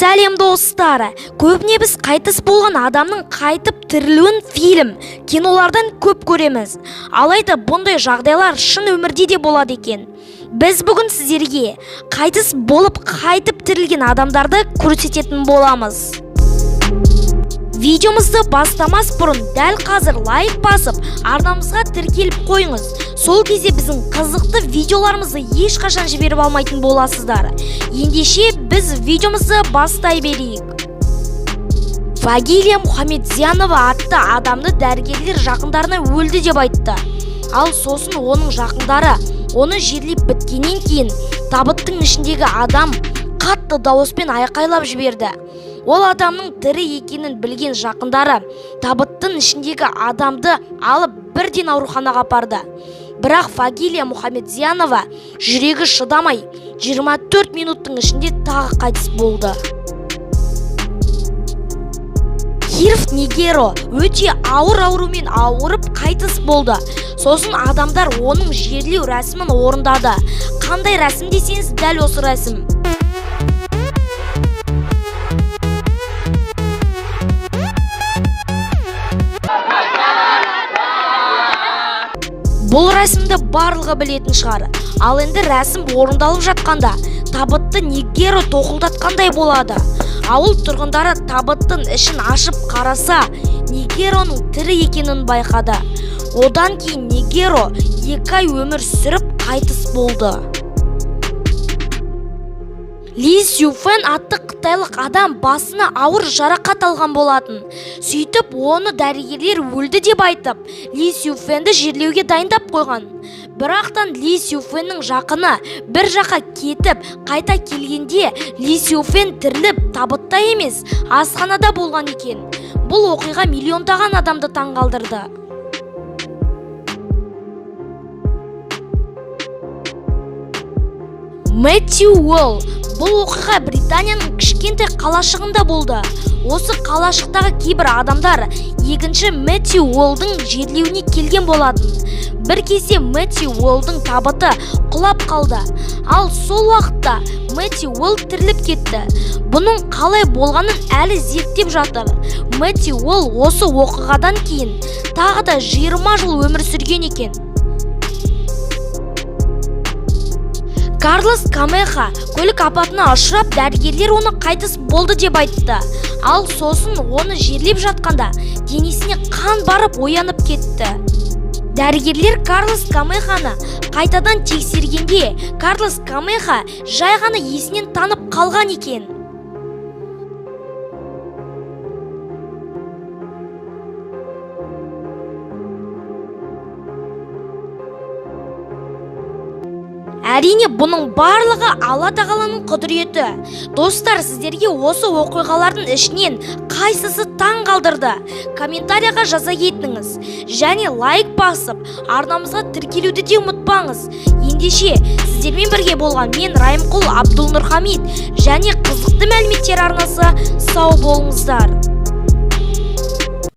Сәлем достар, көбіне біз қайтыс болған адамның қайтып тірілуін фильм, кинолардан көп көреміз. Алайда бұндай жағдайлар шын өмірде де болады екен. Біз бүгін сіздерге қайтыс болып қайтып тірілген адамдарды көрсететін боламыз. Видеомызды бастамас бұрын дәл қазір лайк басып, арнамызға тіркеліп қойыңыз. Сол кезде біздің қызықты видеоларымызды ешқашан жіберіп алмайтын боласыздар. Ендеше біз видеомызды бастай берейік. Фагилия Мухамедзянова атты адамды дәрігерлер жақындарына өлді деп айтты. Ал сосын оның жақындары оны жерлеп біткеннен кейін табыттың ішіндегі адам қатты дауыспен айқайлап жіберді. Ол адамның тірі екенін білген жақындары табыттың ішіндегі адамды алып бірден ауруханаға апарды. Бірақ Фагилия Мухамедзянова жүрегі шыдамай 24 минуттың ішінде тағы қайтыс болды. Хирф Негеро өте ауыр аурумен ауырып қайтыс болды. Сосын адамдар оның жерлеу рәсімін орындады. Қандай рәсім десеңіз, дәл осы рәсім. Бұл рәсімді барлығы білетін шығар. Ал енді рәсім орындалып жатқанда табытты Негеро тоқылдатқандай болады. Ауыл тұрғындары табыттың ішін ашып қараса, Негероның тірі екенін байқады. Одан кейін Негеро 2 ай өмір сүріп қайтыс болды. Ли Сюфэн атты қытайлық адам басына ауыр жарақат алған болатын. Сөйтіп, оны дәрігерлер өлді деп айтып, Ли Сюфэнді жерлеуге дайындап қойған. Бірақтан Ли Сюфэннің жақыны бір жаққа кетіп, қайта келгенде Ли Сюфэн тіріліп, табытта емес, асханада болған екен. Бұл оқиға миллиондаған адамды таңғалдырды. Мэтью Уолл. Бұл оқиға Британияның кішкентай қалашығында болды. Осы қалашықтағы кейбір адамдар екінші Мэтью Уоллдың жерлеуіне келген болатын. Бір кезде Мэтью Уоллдың табыты құлап қалды. Ал сол уақытта Мэтью Уолл тіріліп кетті. Бұның қалай болғанын әлі зерттеп жатыр. Мэтью Уолл осы оқиғадан кейін тағы да 20 жыл өмір сүрген екен. Карлос Камеха көлік апатына ұшырап, дәрігерлер оны қайтыс болды деп айтты. Ал сосын оны жерлеп жатқанда денесіне қан барып оянып кетті. Дәрігерлер Карлос Камеханы қайтадан тексергенде, Карлос Камеха жай ғана есінен танып қалған екен. Әрине, бұның барлығы Алла тағаланың құдіреті. Достар, сіздерге осы оқиғалардың ішінен қайсысы таң қалдырды? Комментарияға жаза кетіңіз. Және лайк басып, арнамызға тіркелуді де ұмытпаңыз. Ендеше, сіздермен бірге болған мен Райымқұл Абдулнұрхамит және қызықты мәліметтер арнасы. Сау болыңыздар.